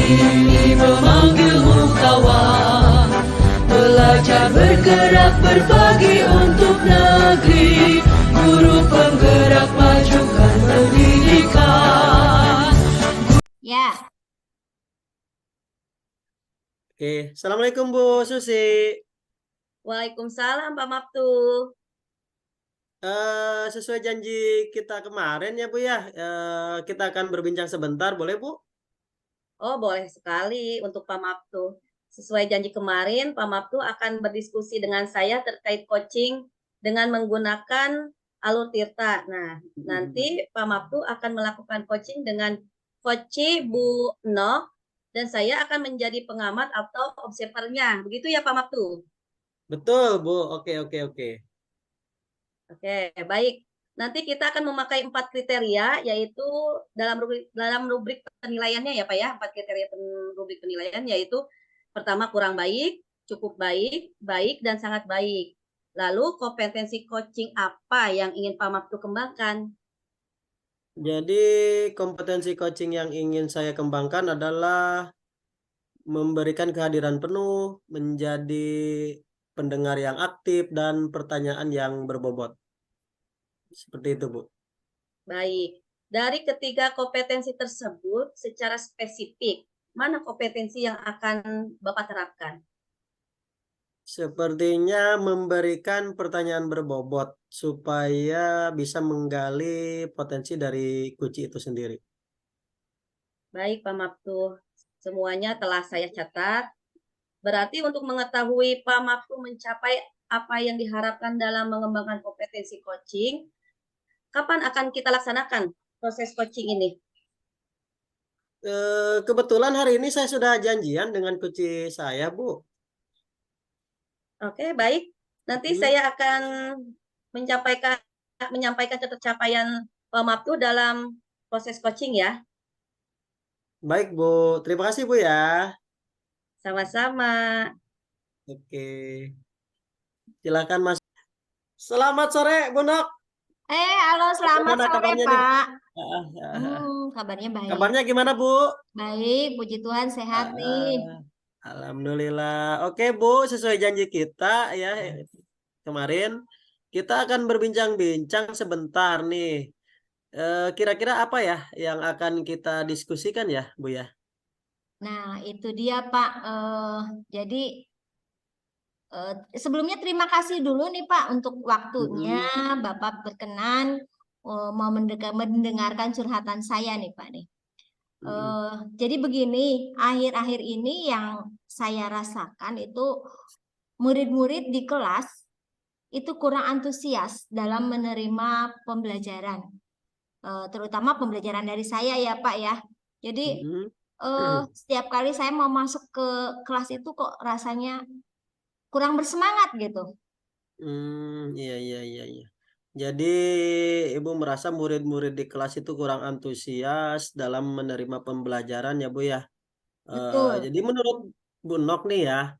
ini memanggilmu kawan. Belajar bergerak berbagi untuk negeri, guru penggerak majukan pendidikan. Ya, Oke, Assalamualaikum Bu Susi. Waalaikumsalam Pak Maptu. Sesuai janji kita kemarin ya Bu ya, kita akan berbincang sebentar, boleh Bu? Oh, boleh sekali untuk Pak Maptu. Sesuai janji kemarin, Pak Maptu akan berdiskusi dengan saya terkait coaching dengan menggunakan alur tirta. Nah, nanti Pak Maptu akan melakukan coaching dengan Coach Bu Nok, dan saya akan menjadi pengamat atau observernya. Begitu ya Pak Maptu? Betul Bu, oke oke oke. Oke, baik. Nanti kita akan memakai 4 kriteria, yaitu dalam rubrik penilaiannya ya Pak ya, 4 kriteria rubrik penilaian, yaitu pertama kurang baik, cukup baik, baik, dan sangat baik. Lalu kompetensi coaching apa yang ingin Pak Maptu kembangkan? Jadi kompetensi coaching yang ingin saya kembangkan adalah memberikan kehadiran penuh, menjadi pendengar yang aktif, dan pertanyaan yang berbobot. Seperti itu Bu. Baik. Dari ketiga kompetensi tersebut secara spesifik, mana kompetensi yang akan Bapak terapkan? Sepertinya memberikan pertanyaan berbobot supaya bisa menggali potensi dari kunci itu sendiri. Baik, Pak Maptu. Semuanya telah saya catat. Berarti untuk mengetahui Pak Maptu mencapai apa yang diharapkan dalam mengembangkan kompetensi coaching, kapan akan kita laksanakan proses coaching ini? Kebetulan hari ini saya sudah janjian dengan kunci saya, Bu. Oke, baik. Nanti saya akan menyampaikan pencapaian Pak Maptu dalam proses coaching ya. Baik, Bu. Terima kasih, Bu ya. Sama-sama. Oke. Silakan, Mas. Selamat sore, Bu Nok. Halo, selamat Bagaimana sore, kabarnya nih? Pak. Ah, Kabarnya baik. Kabarnya gimana, Bu? Baik, puji Tuhan sehat nih. Alhamdulillah. Oke, Bu, sesuai janji kita ya kemarin, kita akan berbincang-bincang sebentar nih. Kira-kira apa ya yang akan kita diskusikan ya, Bu ya? Nah, itu dia Pak. Jadi sebelumnya terima kasih dulu nih Pak untuk waktunya. Bapak berkenan mau mendengarkan curhatan saya nih Pak nih. Jadi begini, akhir-akhir ini yang saya rasakan itu murid-murid di kelas itu kurang antusias dalam menerima pembelajaran, terutama pembelajaran dari saya ya Pak ya. Jadi setiap kali saya mau masuk ke kelas itu kok rasanya kurang bersemangat gitu. Iya iya iya iya. Jadi Ibu merasa murid-murid di kelas itu kurang antusias dalam menerima pembelajaran ya, Bu ya? Betul. Jadi menurut Bu Nok nih ya,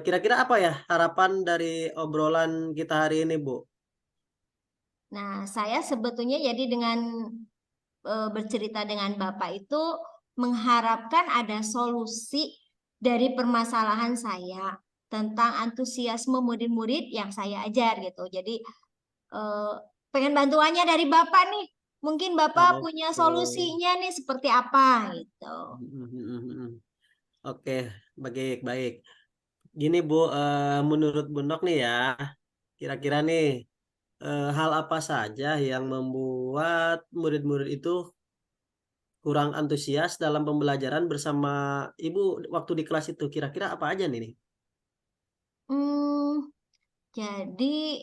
kira-kira apa ya harapan dari obrolan kita hari ini, Bu? Nah, saya sebetulnya jadi dengan bercerita dengan Bapak itu mengharapkan ada solusi dari permasalahan saya tentang antusiasme murid-murid yang saya ajar gitu. Jadi pengen bantuannya dari Bapak nih. Mungkin Bapak punya Oke. solusinya nih seperti apa gitu. Oke, baik baik. Gini Bu, menurut Bu Nok nih ya, kira-kira nih hal apa saja yang membuat murid-murid itu kurang antusias dalam pembelajaran bersama Ibu waktu di kelas itu? Kira-kira apa aja nih? Jadi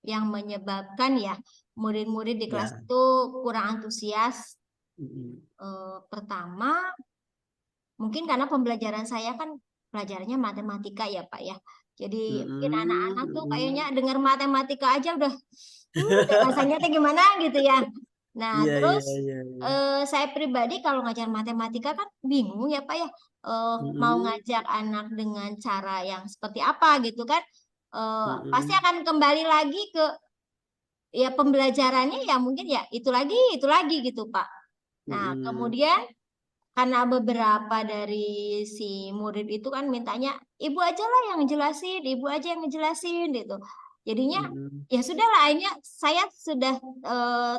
yang menyebabkan ya murid-murid di kelas Ya. itu kurang antusias. Pertama, mungkin karena pembelajaran saya kan pelajarannya matematika ya Pak ya. Jadi mungkin anak-anak tuh kayaknya dengar matematika aja udah rasanya teh gimana gitu ya. Nah, Iya, iya, terus iya, iya. saya pribadi kalau ngajar matematika kan bingung ya Pak ya. Mau ngajak anak dengan cara yang seperti apa gitu kan. Pasti akan kembali lagi ke ya pembelajarannya ya mungkin ya itu lagi gitu Pak. Nah, kemudian karena beberapa dari si murid itu kan mintanya ibu aja lah yang ngejelasin, ibu aja yang ngejelasin gitu. Jadinya Mm-mm. ya sudahlah, akhirnya saya sudah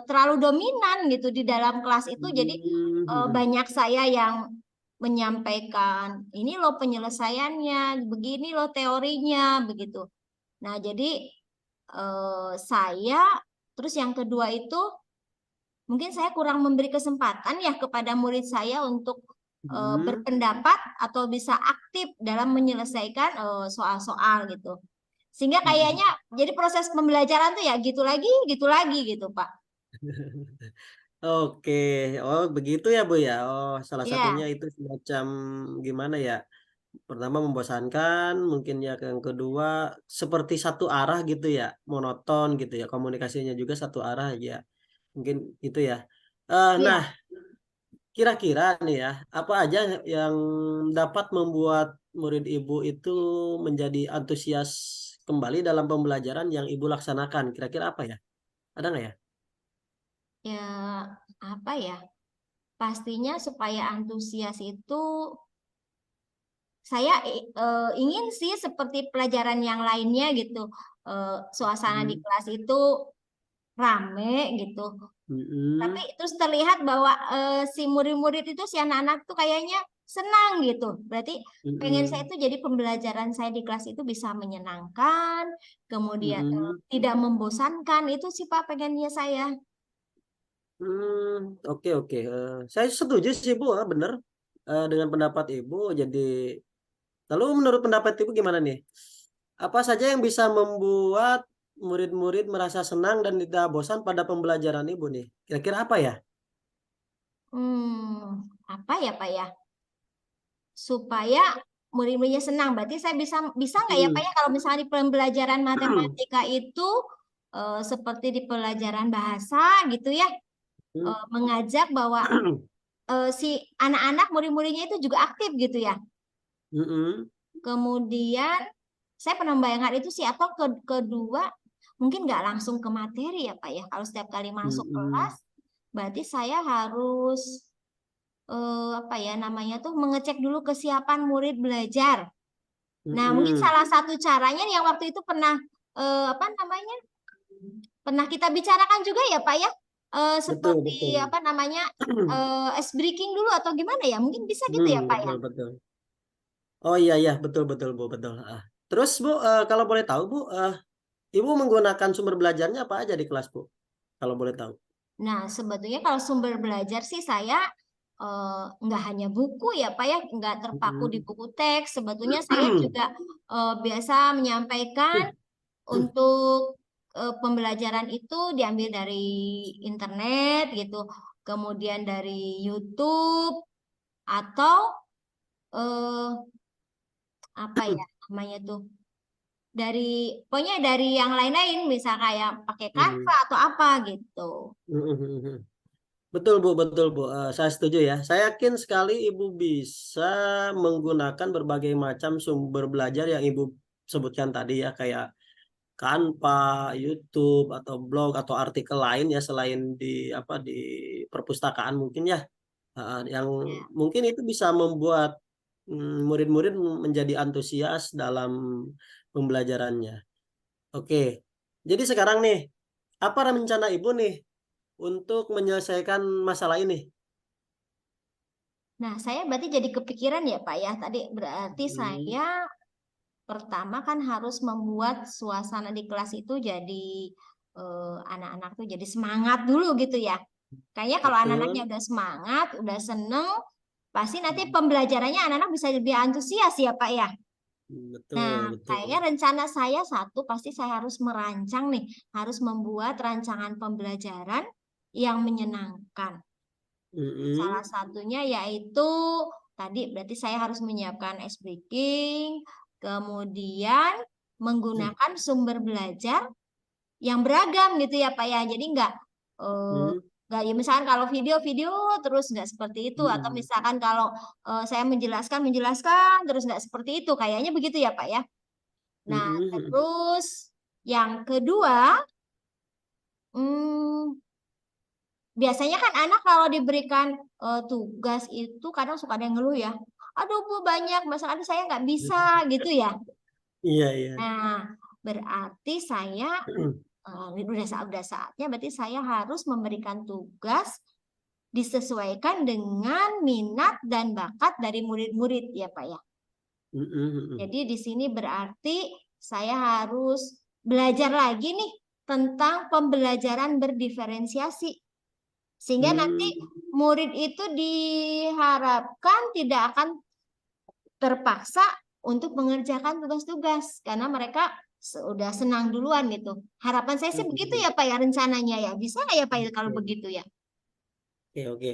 terlalu dominan gitu di dalam kelas itu. Jadi Mm-mm. banyak saya yang menyampaikan ini loh penyelesaiannya, begini loh teorinya begitu. Nah, jadi saya terus yang kedua itu mungkin saya kurang memberi kesempatan ya kepada murid saya untuk Mm-mm. berpendapat atau bisa aktif dalam menyelesaikan soal-soal gitu. Sehingga Mm-mm. kayaknya jadi proses pembelajaran tuh ya gitu lagi gitu, Pak. Oke, oh begitu ya Bu ya. Oh, salah satunya Ya, itu semacam gimana ya? Pertama membosankan, mungkin ya yang kedua seperti satu arah gitu ya, monoton gitu ya, komunikasinya juga satu arah ya. Mungkin itu ya. Nah, iya. kira-kira nih ya, apa aja yang dapat membuat murid ibu itu menjadi antusias kembali dalam pembelajaran yang ibu laksanakan? Kira-kira apa ya? Ada nggak ya? Ya, apa ya? Pastinya supaya antusias itu saya ingin sih seperti pelajaran yang lainnya gitu. Suasana di Hmm. kelas itu rame gitu. Tapi Mm-mm. terus terlihat bahwa si murid-murid itu, si anak-anak tuh kayaknya senang gitu. Berarti pengen saya Mm-mm. itu jadi pembelajaran saya di kelas itu bisa menyenangkan, kemudian Mm-mm. tidak membosankan. Itu sih Pak pengennya saya. Oke oke. Saya setuju sih Bu, bener dengan pendapat Ibu. Jadi, lalu menurut pendapat Ibu gimana nih? Apa saja yang bisa membuat murid-murid merasa senang dan tidak bosan pada pembelajaran Ibu nih? Kira-kira apa ya? Apa ya Pak ya? Supaya murid-muridnya senang. Berarti saya bisa bisa nggak ya Pak Hmm. ya kalau misalnya di pembelajaran matematika itu seperti di pelajaran bahasa gitu ya, mengajak bahwa si anak-anak murid-muridnya itu juga aktif gitu ya. Mm-mm. Kemudian saya pernah membayangkan itu sih, atau kedua mungkin nggak langsung ke materi ya Pak ya. Kalau setiap kali masuk kelas Mm-mm. berarti saya harus apa ya namanya tuh mengecek dulu kesiapan murid belajar. Nah, mungkin Mm-mm. salah satu caranya yang waktu itu pernah apa namanya? Pernah kita bicarakan juga ya, Pak ya. Betul Seperti betul. apa namanya? Ice breaking dulu atau gimana ya? Mungkin bisa gitu ya, Pak ya. Betul betul. Oh iya iya betul betul Bu betul. Terus Bu, kalau boleh tahu Bu, Ibu menggunakan sumber belajarnya apa aja di kelas Bu? Kalau boleh tahu. Nah, sebetulnya kalau sumber belajar sih saya nggak hanya buku ya, Pak ya, nggak terpaku di Mm-mm. buku teks. Sebetulnya saya juga biasa menyampaikan untuk pembelajaran itu diambil dari internet gitu, kemudian dari YouTube atau eh, apa ya namanya tuh dari pokoknya dari yang lain-lain, misal kayak pakai Canva Mm-mm. atau apa gitu. Mm-mm. Betul Bu, betul Bu. Saya setuju ya. Saya yakin sekali Ibu bisa menggunakan berbagai macam sumber belajar yang Ibu sebutkan tadi ya, kayak Canva, YouTube atau blog atau artikel lain ya selain di apa di perpustakaan mungkin ya. Yang mungkin itu bisa membuat murid-murid menjadi antusias dalam pembelajarannya. Oke. Jadi sekarang nih, apa rencana Ibu nih untuk menyelesaikan masalah ini? Nah, saya berarti jadi kepikiran ya Pak ya. Tadi berarti Hmm. saya pertama kan harus membuat suasana di kelas itu jadi anak-anak tuh jadi semangat dulu gitu ya. Kayaknya kalau anak-anaknya Betul. udah semangat, udah seneng, pasti nanti pembelajarannya anak-anak bisa lebih antusias ya Pak ya. Nah, Betul, kayaknya betul. rencana saya satu pasti saya harus merancang nih, harus membuat rancangan pembelajaran yang menyenangkan. Salah Mm-mm. satunya yaitu tadi berarti saya harus menyiapkan ice breaking, kemudian menggunakan sumber belajar yang beragam gitu ya Pak ya. Jadi eh, Mm-mm. nggak ya misalkan kalau video-video terus nggak seperti itu, atau Mm-mm. misalkan kalau saya menjelaskan terus nggak seperti itu, kayaknya begitu ya Pak ya. Nah, Mm-mm. terus yang kedua, hmm, biasanya kan anak kalau diberikan tugas itu kadang suka ada yang ngeluh ya. Aduh Bu banyak, masa aduh saya nggak bisa gitu ya. Iya, iya. Nah, berarti saya udah saatnya berarti saya harus memberikan tugas disesuaikan dengan minat dan bakat dari murid-murid ya Pak ya. Jadi di sini berarti saya harus belajar lagi nih tentang pembelajaran berdiferensiasi. Sehingga nanti murid itu diharapkan tidak akan terpaksa untuk mengerjakan tugas-tugas karena mereka sudah senang duluan gitu. Harapan saya sih begitu ya Pak ya rencananya ya. Bisa nggak ya Pak ya kalau begitu ya? Oke, oke.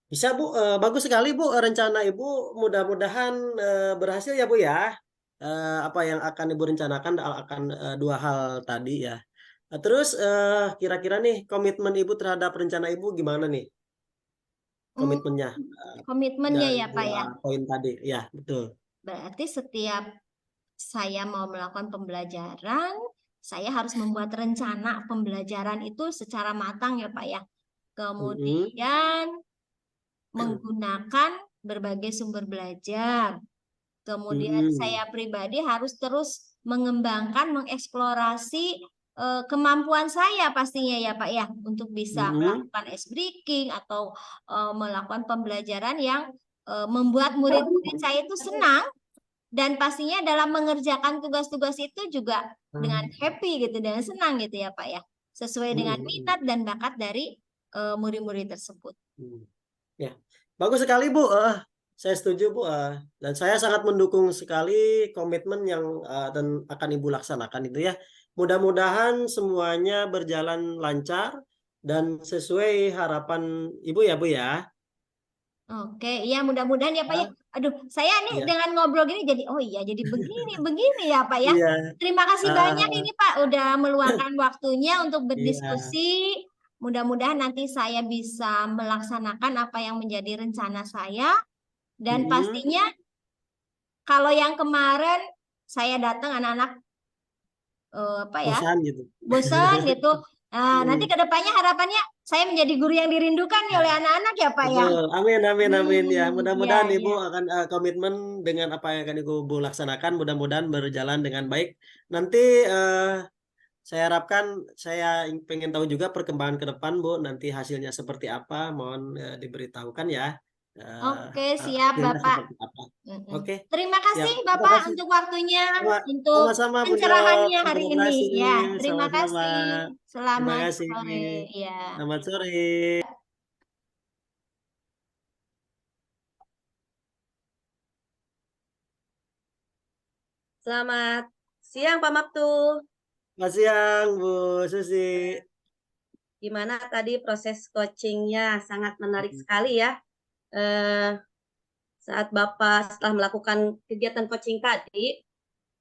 Bisa Bu, bagus sekali Bu rencana Ibu. Mudah-mudahan berhasil ya Bu ya. Apa yang akan Ibu rencanakan akan dua hal tadi ya. Terus kira-kira nih komitmen Ibu terhadap rencana Ibu gimana nih? Hmm, Komitmennya komitmennya dari ya Pak dua ya. poin tadi. Ya, betul. Berarti setiap saya mau melakukan pembelajaran, saya harus membuat rencana pembelajaran itu secara matang ya Pak ya. Kemudian menggunakan berbagai sumber belajar. Kemudian saya pribadi harus terus mengembangkan, mengeksplorasi kemampuan saya pastinya ya Pak ya untuk bisa melakukan ice breaking atau melakukan pembelajaran yang membuat murid-murid saya itu senang dan pastinya dalam mengerjakan tugas-tugas itu juga dengan happy gitu, dengan senang gitu ya Pak ya, sesuai dengan minat dan bakat dari murid-murid tersebut. Ya, bagus sekali Bu. Saya setuju Bu. Dan saya sangat mendukung sekali komitmen yang dan akan Ibu laksanakan itu ya. Mudah-mudahan semuanya berjalan lancar dan sesuai harapan Ibu ya Bu ya. Oke, ya mudah-mudahan ya Pak ya. Aduh, saya nih Iya, dengan ngobrol gini jadi, oh iya jadi begini ya Pak ya. iya, Terima kasih banyak ini Pak udah meluangkan waktunya untuk iya. berdiskusi. Mudah-mudahan nanti saya bisa melaksanakan apa yang menjadi rencana saya. Dan pastinya kalau yang kemarin saya datang anak-anak apa ya, Bosan gitu. bosan gitu. Nah, nanti Hmm. kedepannya harapannya saya menjadi guru yang dirindukan nih oleh anak-anak ya Pak ya. Betul, amin, amin, amin ya. Ya, Mudah-mudahan Ibu ya. akan komitmen dengan apa yang akan Ibu laksanakan. Mudah-mudahan berjalan dengan baik. Nanti saya harapkan saya pengen tahu juga perkembangan ke depan Bu. Nanti hasilnya seperti apa. Mohon diberitahukan ya. Oke, siap Hasilnya Bapak. seperti apa. Mm-mm. Oke, Terima siap. kasih Terima Bapak kasih. untuk waktunya, untuk Sama-sama Bu Yok. pencerahannya hari Terima ini. kasih. Ya, terima Sama-sama. kasih. Terima Selamat kasih. sore. Ya. Selamat sore. Selamat siang Pak Maptu. Selamat siang Bu Susi. Gimana tadi proses coachingnya? Sangat menarik sekali ya. Saat Bapak setelah melakukan kegiatan coaching tadi,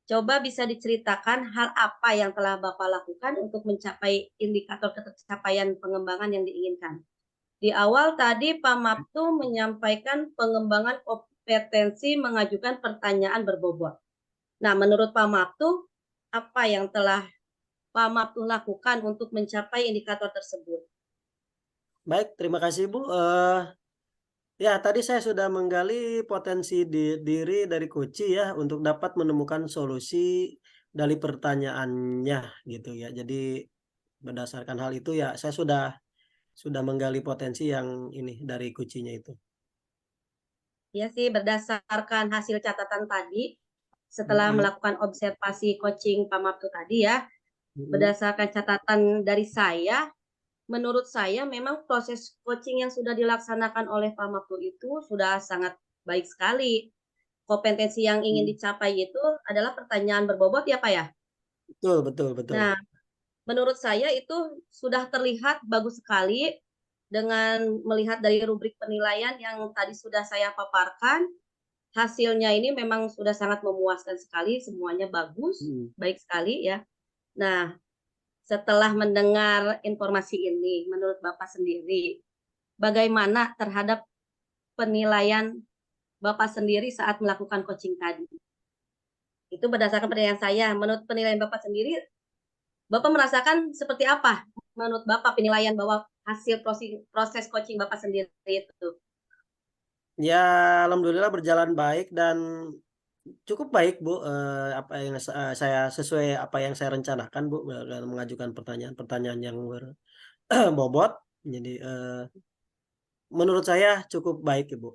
coba bisa diceritakan hal apa yang telah Bapak lakukan untuk mencapai indikator capaian pengembangan yang diinginkan. Di awal tadi Pak Maptu menyampaikan pengembangan kompetensi mengajukan pertanyaan berbobot. Nah, menurut Pak Maptu, apa yang telah Pak Maptu lakukan untuk mencapai indikator tersebut? Baik, terima kasih Bu. Ya, tadi saya sudah menggali potensi diri dari Koci ya untuk dapat menemukan solusi dari pertanyaannya gitu ya. Jadi berdasarkan hal itu ya saya sudah menggali potensi yang ini dari kucinya itu. Ya sih, berdasarkan hasil catatan tadi, setelah melakukan observasi coaching Pak Maptu tadi ya, berdasarkan catatan dari saya, menurut saya memang proses coaching yang sudah dilaksanakan oleh Pak Maptu itu sudah sangat baik sekali. Kompetensi yang ingin dicapai itu adalah pertanyaan berbobot ya Pak ya? Betul, betul, betul. Nah, menurut saya itu sudah terlihat bagus sekali dengan melihat dari rubrik penilaian yang tadi sudah saya paparkan. Hasilnya ini memang sudah sangat memuaskan sekali, semuanya bagus, baik sekali ya. Nah, setelah mendengar informasi ini, menurut Bapak sendiri, bagaimana terhadap penilaian Bapak sendiri saat melakukan coaching tadi? Itu berdasarkan penilaian saya. Menurut penilaian Bapak sendiri, Bapak merasakan seperti apa? Menurut Bapak penilaian bahwa hasil proses coaching Bapak sendiri itu? Ya, alhamdulillah berjalan baik dan cukup baik, Bu. Apa yang saya sesuai apa yang saya rencanakan, Bu, dalam mengajukan pertanyaan-pertanyaan yang berbobot. Jadi, menurut saya cukup baik, Ibu.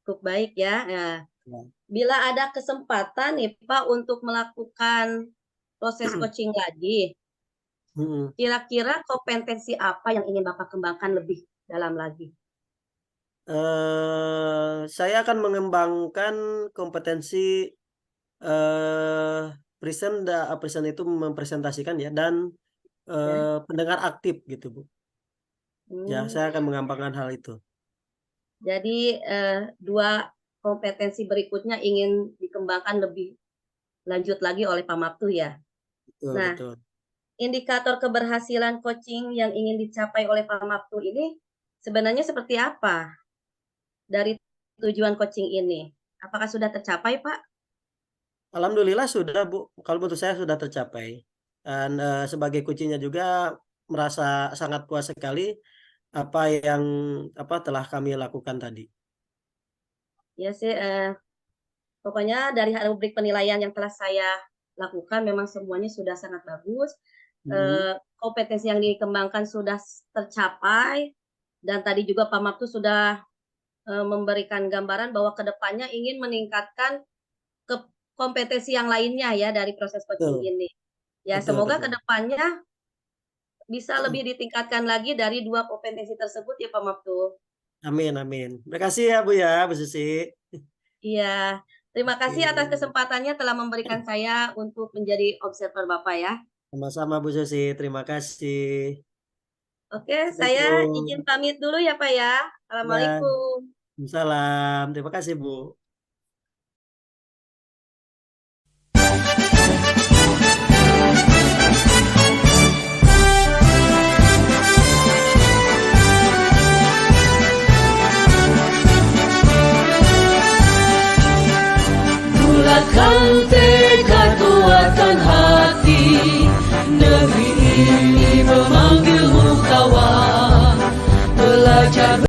Cukup baik ya. Nah, Ya. bila ada kesempatan nih Pak untuk melakukan proses coaching lagi, Mm-mm. kira-kira kompetensi apa yang ingin Bapak kembangkan lebih dalam lagi? Saya akan mengembangkan kompetensi present itu mempresentasikan ya dan Ya. pendengar aktif gitu, Bu. Ya, Hmm, saya akan mengembangkan hal itu. Jadi dua kompetensi berikutnya ingin dikembangkan lebih lanjut lagi oleh Pak Maptu ya. Betul, Nah, betul. indikator keberhasilan coaching yang ingin dicapai oleh Pak Maptu ini sebenarnya seperti apa dari tujuan coaching ini? Apakah sudah tercapai, Pak? Alhamdulillah sudah, Bu. Kalau menurut saya sudah tercapai. Dan sebagai kuncinya juga merasa sangat puas sekali apa yang telah kami lakukan tadi. Ya sih, pokoknya dari rubrik penilaian yang telah saya lakukan memang semuanya sudah sangat bagus. Mm. Kompetensi yang dikembangkan sudah tercapai dan tadi juga Pak Maptu sudah memberikan gambaran bahwa kedepannya ingin meningkatkan ke kompetensi yang lainnya ya dari proses coaching Betul, ini. Ya betul, semoga betul. kedepannya bisa lebih ditingkatkan lagi dari dua kompetensi tersebut ya Pak Maptu. Amin, amin. Terima kasih ya, Bu ya, Bu Susi. Iya, terima kasih atas Oke. kesempatannya telah memberikan saya untuk menjadi observer Bapak ya. Sama-sama, Bu Susi. Terima kasih. Oke, saya izin Assalamualaikum. pamit dulu ya Pak ya. Ya, Assalamualaikum. salam. Terima kasih, Bu.